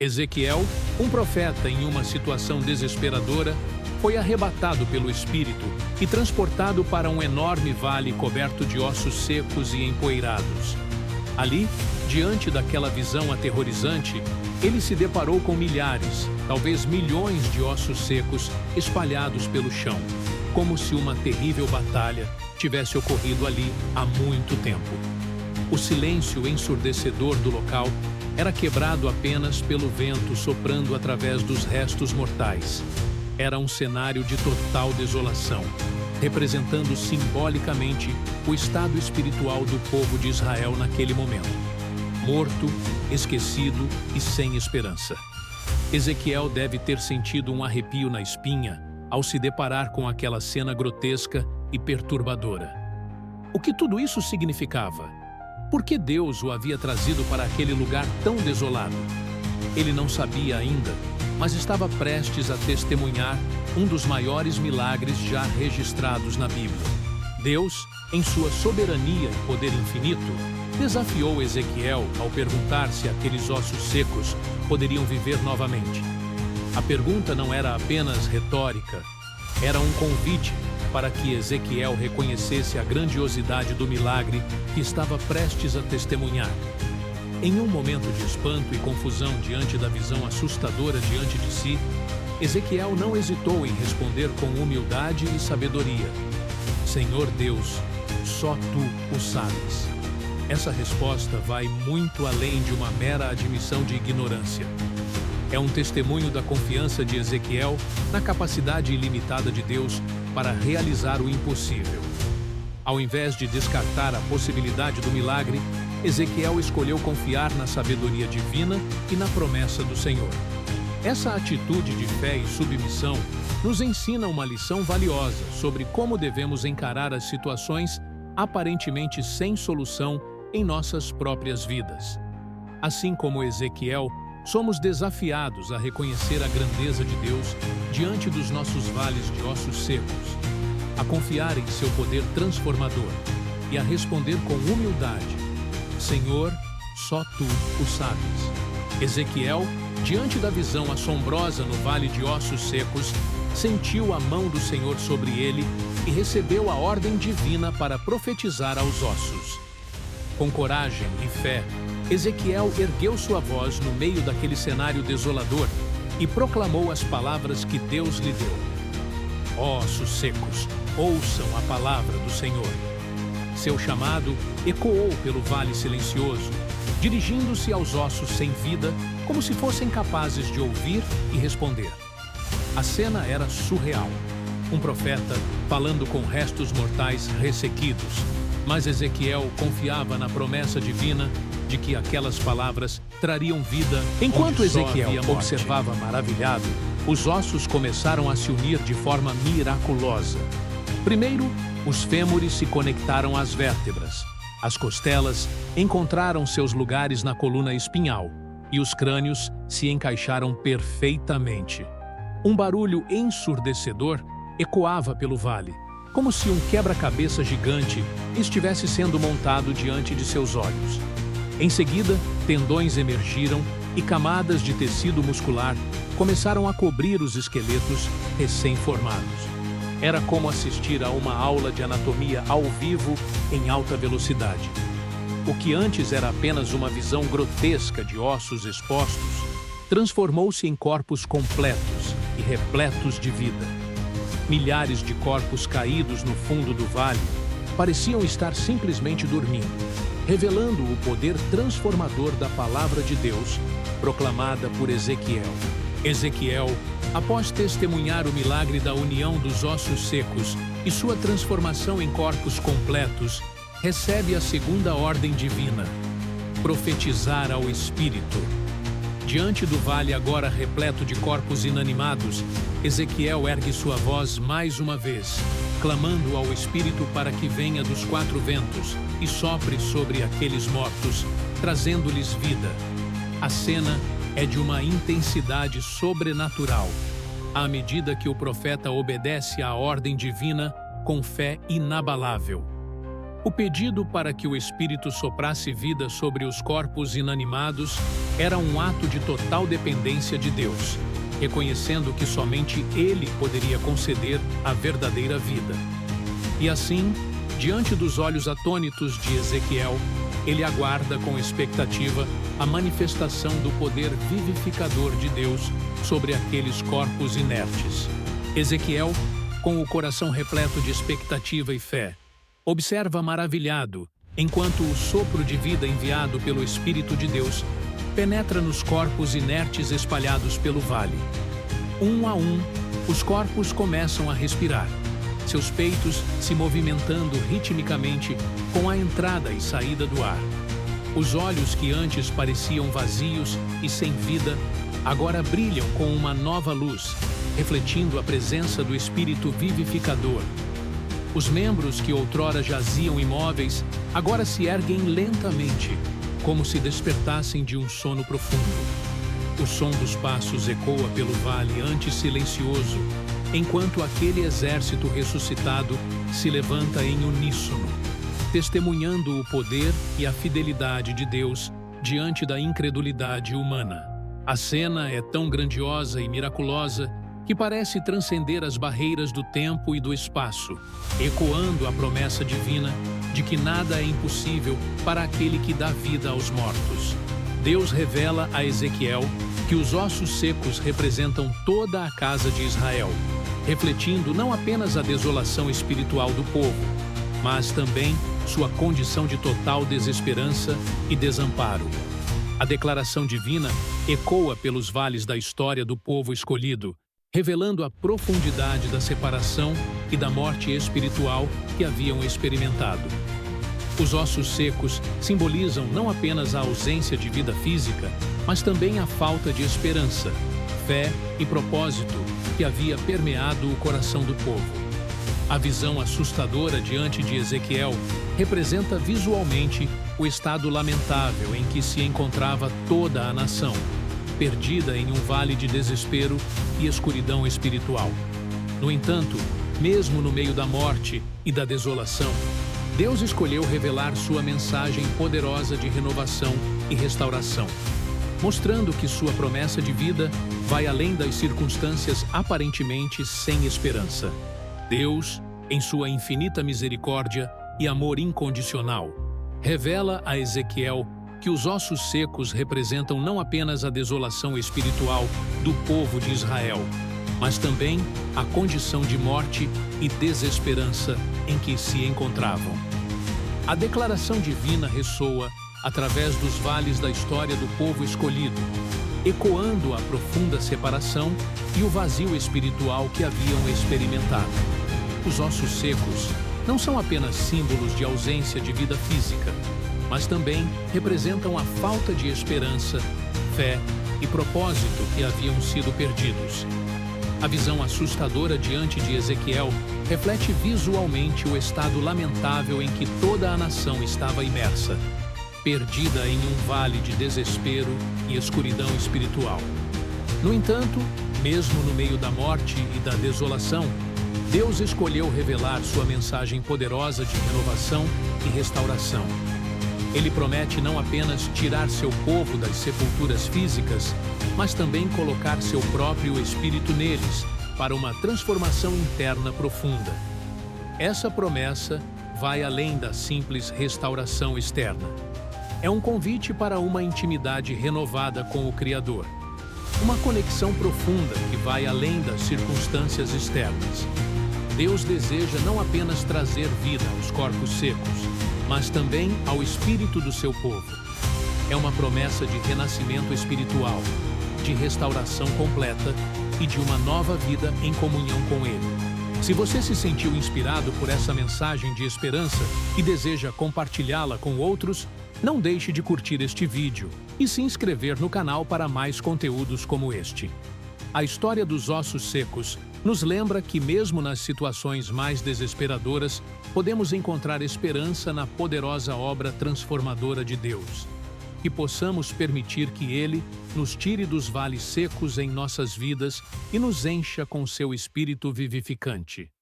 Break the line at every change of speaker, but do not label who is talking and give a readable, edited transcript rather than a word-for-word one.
Ezequiel, um profeta em uma situação desesperadora, foi arrebatado pelo Espírito e transportado para um enorme vale coberto de ossos secos e empoeirados. Ali, diante daquela visão aterrorizante, ele se deparou com milhares, talvez milhões de ossos secos espalhados pelo chão, como se uma terrível batalha tivesse ocorrido ali há muito tempo. O silêncio ensurdecedor do local era quebrado apenas pelo vento soprando através dos restos mortais. Era um cenário de total desolação, representando simbolicamente o estado espiritual do povo de Israel naquele momento. Morto, esquecido e sem esperança. Ezequiel deve ter sentido um arrepio na espinha ao se deparar com aquela cena grotesca e perturbadora. O que tudo isso significava? Por que Deus o havia trazido para aquele lugar tão desolado? Ele não sabia ainda, mas estava prestes a testemunhar um dos maiores milagres já registrados na Bíblia. Deus, em sua soberania e poder infinito, desafiou Ezequiel ao perguntar se aqueles ossos secos poderiam viver novamente. A pergunta não era apenas retórica, era um convite para que Ezequiel reconhecesse a grandiosidade do milagre que estava prestes a testemunhar. Em um momento de espanto e confusão diante da visão assustadora diante de si, Ezequiel não hesitou em responder com humildade e sabedoria: Senhor Deus, só Tu o sabes. Essa resposta vai muito além de uma mera admissão de ignorância. É um testemunho da confiança de Ezequiel na capacidade ilimitada de Deus para realizar o impossível. Ao invés de descartar a possibilidade do milagre, Ezequiel escolheu confiar na sabedoria divina e na promessa do Senhor. Essa atitude de fé e submissão nos ensina uma lição valiosa sobre como devemos encarar as situações aparentemente sem solução em nossas próprias vidas. Assim como Ezequiel, somos desafiados a reconhecer a grandeza de Deus diante dos nossos vales de ossos secos, a confiar em seu poder transformador e a responder com humildade: Senhor, só Tu o sabes. Ezequiel, diante da visão assombrosa no vale de ossos secos, sentiu a mão do Senhor sobre ele e recebeu a ordem divina para profetizar aos ossos. Com coragem e fé, Ezequiel ergueu sua voz no meio daquele cenário desolador e proclamou as palavras que Deus lhe deu. Ossos secos, ouçam a palavra do Senhor. Seu chamado ecoou pelo vale silencioso, dirigindo-se aos ossos sem vida, como se fossem capazes de ouvir e responder. A cena era surreal. Um profeta falando com restos mortais ressequidos, mas Ezequiel confiava na promessa divina de que aquelas palavras trariam vida. Enquanto Ezequiel observava maravilhado, os ossos começaram a se unir de forma miraculosa. Primeiro, os fêmures se conectaram às vértebras. As costelas encontraram seus lugares na coluna espinhal e os crânios se encaixaram perfeitamente. Um barulho ensurdecedor ecoava pelo vale, como se um quebra-cabeça gigante estivesse sendo montado diante de seus olhos. Em seguida, tendões emergiram e camadas de tecido muscular começaram a cobrir os esqueletos recém-formados. Era como assistir a uma aula de anatomia ao vivo em alta velocidade. O que antes era apenas uma visão grotesca de ossos expostos, transformou-se em corpos completos e repletos de vida. Milhares de corpos caídos no fundo do vale pareciam estar simplesmente dormindo, revelando o poder transformador da palavra de Deus, proclamada por Ezequiel. Ezequiel, após testemunhar o milagre da união dos ossos secos e sua transformação em corpos completos, recebe a segunda ordem divina: profetizar ao Espírito. Diante do vale agora repleto de corpos inanimados, Ezequiel ergue sua voz mais uma vez, clamando ao Espírito para que venha dos quatro ventos e sopre sobre aqueles mortos, trazendo-lhes vida. A cena é de uma intensidade sobrenatural, à medida que o profeta obedece à ordem divina com fé inabalável. O pedido para que o Espírito soprasse vida sobre os corpos inanimados era um ato de total dependência de Deus, reconhecendo que somente Ele poderia conceder a verdadeira vida. E assim, diante dos olhos atônitos de Ezequiel, ele aguarda com expectativa a manifestação do poder vivificador de Deus sobre aqueles corpos inertes. Ezequiel, com o coração repleto de expectativa e fé, observa maravilhado, enquanto o sopro de vida enviado pelo Espírito de Deus penetra nos corpos inertes espalhados pelo vale. Um a um, os corpos começam a respirar, seus peitos se movimentando ritmicamente com a entrada e saída do ar. Os olhos que antes pareciam vazios e sem vida, agora brilham com uma nova luz, refletindo a presença do Espírito vivificador. Os membros que outrora jaziam imóveis, agora se erguem lentamente, como se despertassem de um sono profundo. O som dos passos ecoa pelo vale antes silencioso, enquanto aquele exército ressuscitado se levanta em uníssono, testemunhando o poder e a fidelidade de Deus diante da incredulidade humana. A cena é tão grandiosa e miraculosa que parece transcender as barreiras do tempo e do espaço, ecoando a promessa divina de que nada é impossível para aquele que dá vida aos mortos. Deus revela a Ezequiel que os ossos secos representam toda a casa de Israel, refletindo não apenas a desolação espiritual do povo, mas também sua condição de total desesperança e desamparo. A declaração divina ecoa pelos vales da história do povo escolhido, revelando a profundidade da separação e da morte espiritual que haviam experimentado. Os ossos secos simbolizam não apenas a ausência de vida física, mas também a falta de esperança, fé e propósito que havia permeado o coração do povo. A visão assustadora diante de Ezequiel representa visualmente o estado lamentável em que se encontrava toda a nação, perdida em um vale de desespero e escuridão espiritual. No entanto, mesmo no meio da morte e da desolação, Deus escolheu revelar sua mensagem poderosa de renovação e restauração, mostrando que sua promessa de vida vai além das circunstâncias aparentemente sem esperança. Deus, em sua infinita misericórdia e amor incondicional, revela a Ezequiel que os ossos secos representam não apenas a desolação espiritual do povo de Israel, mas também a condição de morte e desesperança em que se encontravam. A declaração divina ressoa através dos vales da história do povo escolhido, ecoando a profunda separação e o vazio espiritual que haviam experimentado. Os ossos secos não são apenas símbolos de ausência de vida física, mas também representam a falta de esperança, fé e propósito que haviam sido perdidos. A visão assustadora diante de Ezequiel reflete visualmente o estado lamentável em que toda a nação estava imersa, perdida em um vale de desespero e escuridão espiritual. No entanto, mesmo no meio da morte e da desolação, Deus escolheu revelar sua mensagem poderosa de renovação e restauração. Ele promete não apenas tirar seu povo das sepulturas físicas, mas também colocar seu próprio Espírito neles para uma transformação interna profunda. Essa promessa vai além da simples restauração externa. É um convite para uma intimidade renovada com o Criador. Uma conexão profunda que vai além das circunstâncias externas. Deus deseja não apenas trazer vida aos corpos secos, mas também ao espírito do seu povo. É uma promessa de renascimento espiritual, de restauração completa e de uma nova vida em comunhão com Ele. Se você se sentiu inspirado por essa mensagem de esperança e deseja compartilhá-la com outros, não deixe de curtir este vídeo e se inscrever no canal para mais conteúdos como este. A história dos ossos secos nos lembra que mesmo nas situações mais desesperadoras, podemos encontrar esperança na poderosa obra transformadora de Deus. Que possamos permitir que Ele nos tire dos vales secos em nossas vidas e nos encha com seu Espírito vivificante.